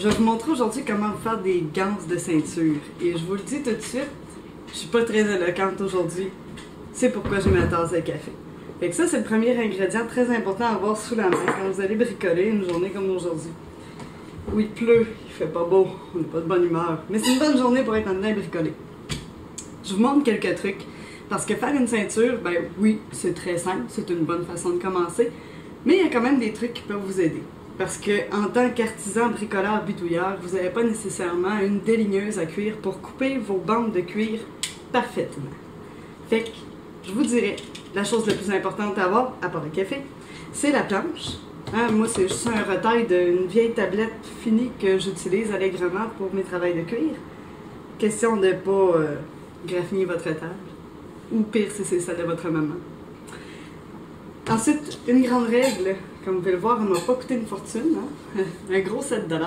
Je vais vous montrer aujourd'hui comment vous faire des ganses de ceinture. Et je vous le dis tout de suite, je suis pas très éloquente aujourd'hui. C'est pourquoi j'ai ma tasse de café. Fait que ça, c'est le premier ingrédient très important à avoir sous la main quand vous allez bricoler une journée comme aujourd'hui. Où il pleut, il fait pas beau, on n'est pas de bonne humeur. Mais c'est une bonne journée pour être en train de bricoler. Je vous montre quelques trucs. Parce que faire une ceinture, ben oui, c'est très simple, c'est une bonne façon de commencer. Mais il y a quand même des trucs qui peuvent vous aider. Parce que en tant qu'artisan bricoleur bidouilleur, vous n'avez pas nécessairement une déligneuse à cuir pour couper vos bandes de cuir parfaitement. Fait que, je vous dirais, la chose la plus importante à avoir, à part le café, c'est la planche. Hein, moi, c'est juste un retail d'une vieille tablette finie que j'utilise allègrement pour mes travails de cuir. Question de ne pas graffiner votre table. Ou pire si c'est celle de votre maman. Ensuite, une grande règle, comme vous pouvez le voir, elle ne m'a pas coûté une fortune, hein? Un gros 7 $.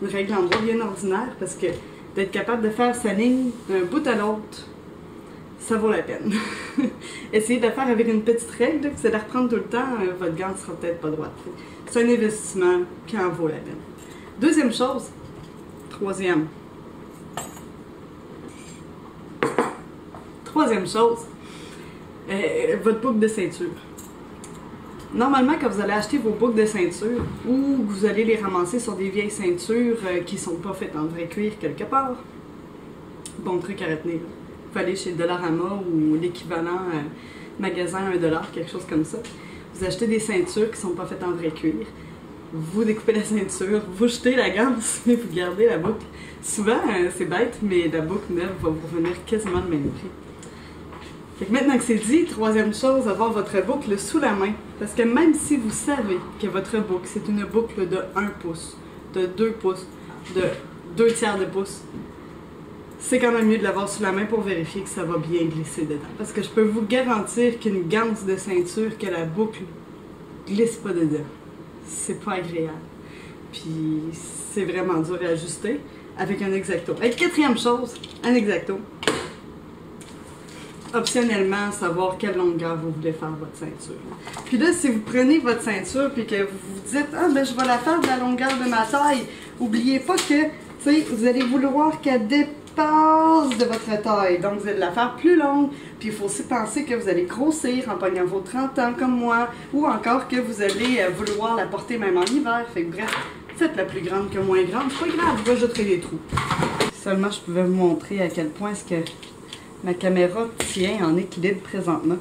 Une règle en bois bien ordinaire parce que d'être capable de faire sa ligne d'un bout à l'autre, ça vaut la peine. Essayez de le faire avec une petite règle, vous allez la reprendre tout le temps, votre gant ne sera peut-être pas droite. C'est un investissement qui en vaut la peine. Deuxième chose, troisième chose, votre boucle de ceinture. Normalement, quand vous allez acheter vos boucles de ceinture ou vous allez les ramasser sur des vieilles ceintures qui ne sont pas faites en vrai cuir quelque part, bon truc à retenir. Vous allez chez Dollarama ou l'équivalent magasin $1, quelque chose comme ça. Vous achetez des ceintures qui ne sont pas faites en vrai cuir. Vous découpez la ceinture, vous jetez la ganse et vous gardez la boucle. Souvent, c'est bête, mais la boucle neuve va vous revenir quasiment le même prix. Fait que maintenant que c'est dit, troisième chose, avoir votre boucle sous la main. Parce que même si vous savez que votre boucle, c'est une boucle de 1 pouce, de 2 pouces, de 2 tiers de pouce, c'est quand même mieux de l'avoir sous la main pour vérifier que ça va bien glisser dedans. Parce que je peux vous garantir qu'une ganse de ceinture, que la boucle glisse pas dedans. C'est pas agréable. Puis c'est vraiment dur à ajuster avec un X-Acto. Et quatrième chose, un X-Acto. Optionnellement, savoir quelle longueur vous voulez faire votre ceinture. Puis là, si vous prenez votre ceinture puis que vous vous dites « Ah, ben je vais la faire de la longueur de ma taille », n'oubliez pas que, tu sais, vous allez vouloir qu'elle dépasse de votre taille. Donc, vous allez la faire plus longue. Puis, il faut aussi penser que vous allez grossir en pognant vos 30 ans comme moi ou encore que vous allez vouloir la porter même en hiver. Fait que bref, faites-la plus grande que moins grande. C'est pas grave, vous rajouterez des trous. Seulement, je pouvais vous montrer à quel point est-ce que ma caméra tient en équilibre présentement.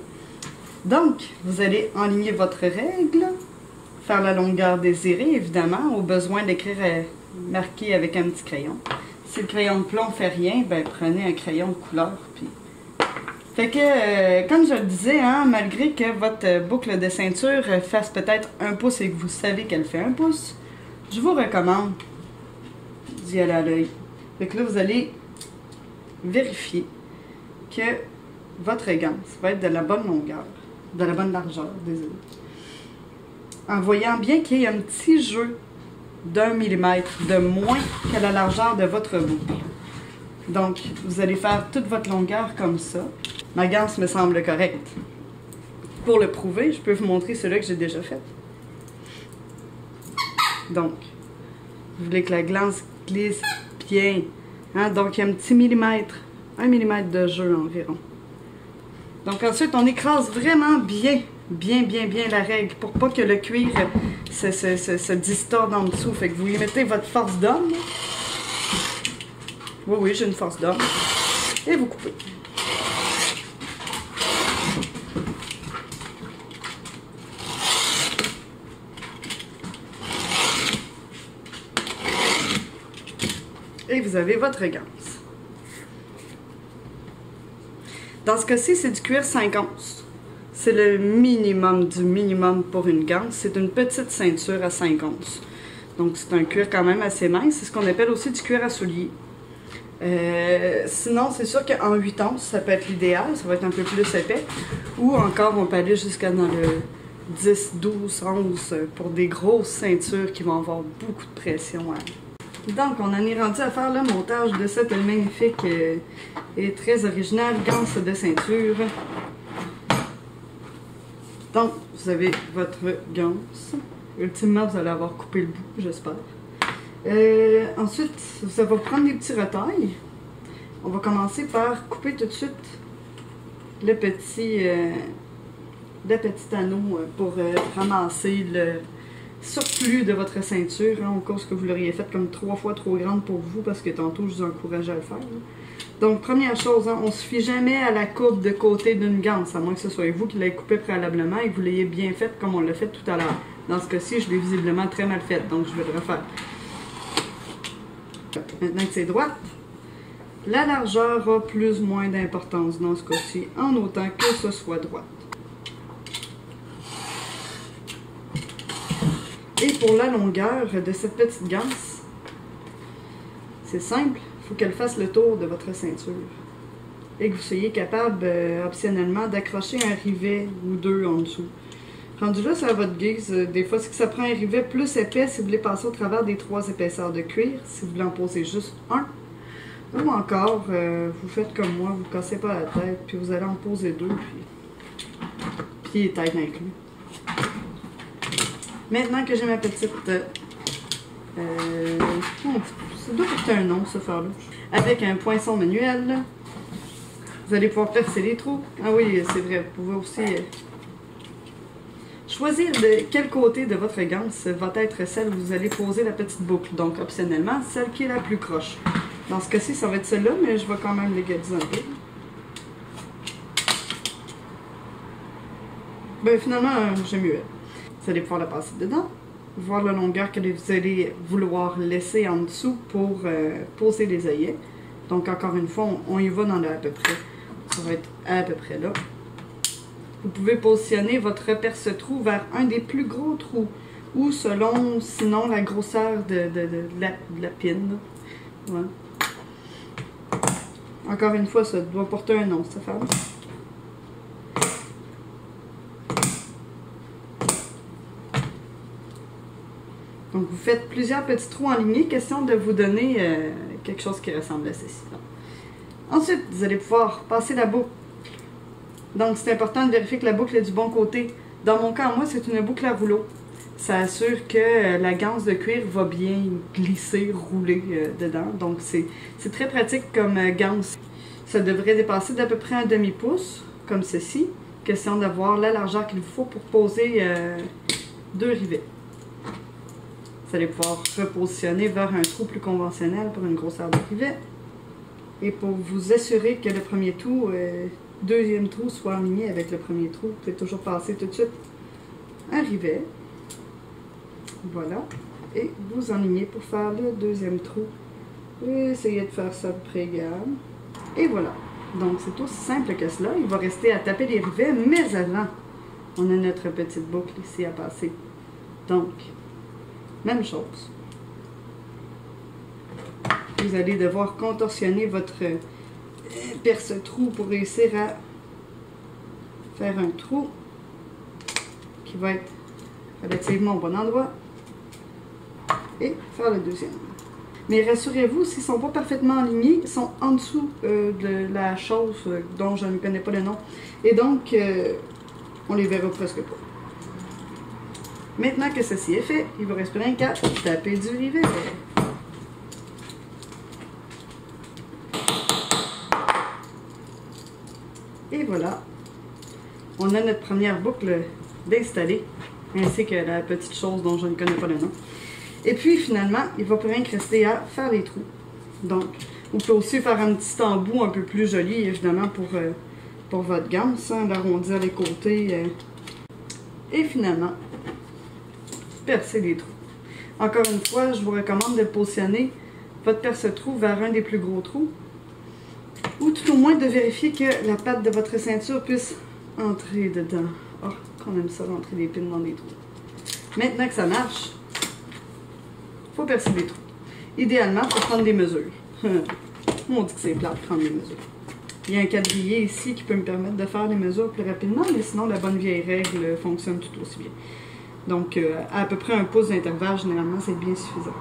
Donc, vous allez enligner votre règle, faire la longueur désirée, évidemment, au besoin d'écrire marqué avec un petit crayon. Si le crayon de plomb fait rien, ben prenez un crayon de couleur. Puis... Fait que, comme je le disais, hein, malgré que votre boucle de ceinture fasse peut-être 1 pouce et que vous savez qu'elle fait 1 pouce, je vous recommande d'y aller à l'œil. Fait que là, vous allez vérifier que votre ganse va être de la bonne longueur, de la bonne largeur, désolé. En voyant bien qu'il y ait un petit jeu d'1 millimètre de moins que la largeur de votre boucle. Donc, vous allez faire toute votre longueur comme ça. Ma ganse me semble correcte. Pour le prouver, je peux vous montrer celui que j'ai déjà fait. Donc, vous voulez que la ganse glisse bien. Hein? Donc, il y a un petit millimètre. 1 millimètre de jeu environ. Donc ensuite, on écrase vraiment bien la règle pour pas que le cuir se distorde en dessous. Fait que vous y mettez votre force d'homme. Oui, j'ai une force d'homme. Et vous coupez. Et vous avez votre ganse. Dans ce cas-ci, c'est du cuir 5 onces. C'est le minimum du minimum pour une ganse. C'est une petite ceinture à 5 onces. Donc, c'est un cuir quand même assez mince. C'est ce qu'on appelle aussi du cuir à soulier. Sinon, c'est sûr qu'en 8 onces, ça peut être l'idéal. Ça va être un peu plus épais. Ou encore, on peut aller jusqu'à dans le 10, 12, 11 pour des grosses ceintures qui vont avoir beaucoup de pression. Donc, on en est rendu à faire le montage de cette magnifique et très originale ganse de ceinture. Donc, vous avez votre ganse. Ultimement, vous allez avoir coupé le bout, j'espère. Ensuite, ça va prendre des petits retails. On va commencer par couper tout de suite le petit anneau pour ramasser le surplus de votre ceinture, hein, au cas où vous l'auriez fait comme 3 fois trop grande pour vous, parce que tantôt je vous encourageais à le faire. Là. Donc, première chose, hein, on ne se fie jamais à la coupe de côté d'une ganse, à moins que ce soit vous qui l'ayez coupé préalablement et que vous l'ayez bien faite comme on l'a fait tout à l'heure. Dans ce cas-ci, je l'ai visiblement très mal faite, donc je vais le refaire. Maintenant que c'est droite, la largeur a plus ou moins d'importance dans ce cas-ci, en autant que ce soit droite. Et pour la longueur de cette petite ganse, c'est simple, il faut qu'elle fasse le tour de votre ceinture. Et que vous soyez capable, optionnellement, d'accrocher un rivet ou 2 en dessous. Rendu là, c'est à votre guise. Des fois, c'est que ça prend un rivet plus épais si vous voulez passer au travers des 3 épaisseurs de cuir, si vous voulez en poser juste un. Ou encore, vous faites comme moi, vous ne cassez pas la tête, puis vous allez en poser 2, puis pieds et tête inclus. Maintenant que j'ai ma petite... ça doit porter un nom, ce faire-là. Avec un poinçon manuel, vous allez pouvoir percer les trous. Ah oui, c'est vrai, vous pouvez aussi choisir de quel côté de votre ganse va être celle où vous allez poser la petite boucle. Donc, optionnellement, celle qui est la plus croche. Dans ce cas-ci, ça va être celle-là, mais je vais quand même l'égaliser un peu. Ben, finalement, j'aime mieux elle. Vous allez pouvoir la passer dedans, voir la longueur que vous allez vouloir laisser en dessous pour poser les œillets. Donc, encore une fois, on y va dans le à peu près. Ça va être à peu près là. Vous pouvez positionner votre perce-trou vers un des plus gros trous, ou selon, sinon, la grosseur de la pine. Ouais. Encore une fois, ça doit porter un nom, cette affaire. Donc, vous faites plusieurs petits trous en lignée, question de vous donner quelque chose qui ressemble à ceci. Ensuite, vous allez pouvoir passer la boucle. Donc, c'est important de vérifier que la boucle est du bon côté. Dans mon cas, moi, c'est une boucle à rouleau. Ça assure que la ganse de cuir va bien glisser, rouler dedans. Donc, c'est très pratique comme ganse. Ça devrait dépasser d'à peu près un demi-pouce, comme ceci. Question d'avoir la largeur qu'il vous faut pour poser 2 rivets. Vous allez pouvoir repositionner vers un trou plus conventionnel pour une grosseur de rivet. Et pour vous assurer que le premier trou, deuxième trou soit aligné avec le premier trou, vous pouvez toujours passer tout de suite un rivet. Voilà. Et vous enlignez pour faire le deuxième trou. Essayez de faire ça de près égal. Et voilà. Donc c'est aussi simple que cela. Il va rester à taper les rivets, mais avant, on a notre petite boucle ici à passer. Donc, même chose. Vous allez devoir contorsionner votre perce-trou pour réussir à faire un trou qui va être relativement au bon endroit et faire le deuxième. Mais rassurez-vous, s'ils ne sont pas parfaitement alignés, ils sont en dessous de la chose dont je ne connais pas le nom. Et donc, on les verra presque pas. Maintenant que ceci est fait, il ne vous reste plus rien qu'à taper du rivet. Et voilà, on a notre première boucle d'installer, ainsi que la petite chose dont je ne connais pas le nom. Et puis finalement, il ne va plus rien que rester à faire les trous. Donc, vous pouvez aussi faire un petit embout un peu plus joli, évidemment, pour votre ganse, hein, d'arrondir les côtés. Et finalement, percer les trous. Encore une fois, je vous recommande de positionner votre perce-trou vers un des plus gros trous, ou tout au moins de vérifier que la patte de votre ceinture puisse entrer dedans. Oh, qu'on aime ça, rentrer des pins dans des trous. Maintenant que ça marche, il faut percer des trous. Idéalement, il faut prendre des mesures. On dit que c'est plat de prendre des mesures. Il y a un quadrillé ici qui peut me permettre de faire les mesures plus rapidement, mais sinon, la bonne vieille règle fonctionne tout aussi bien. Donc, à peu près un pouce d'intervalle, généralement, c'est bien suffisant.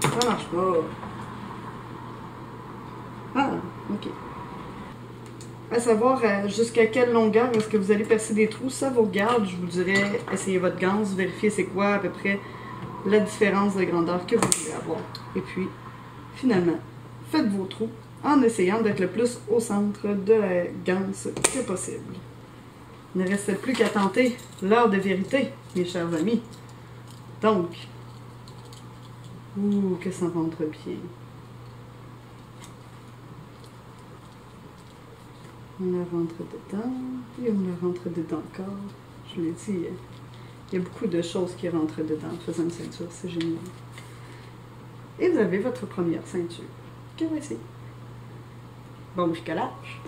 Ça marche pas. Ah, ok. À savoir jusqu'à quelle longueur est-ce que vous allez percer des trous, ça vous regarde. Je vous dirais, essayez votre ganse, vérifiez c'est quoi à peu près la différence de grandeur que vous voulez avoir. Et puis, finalement, faites vos trous en essayant d'être le plus au centre de la ganse que possible. Il ne reste plus qu'à tenter l'heure de vérité, mes chers amis. Donc, que ça rentre bien. On la rentre dedans, et on la rentre dedans encore. Je l'ai dit, il y a beaucoup de choses qui rentrent dedans en faisant une ceinture, c'est génial. Et vous avez votre première ceinture. Que voici. Bon bricolage.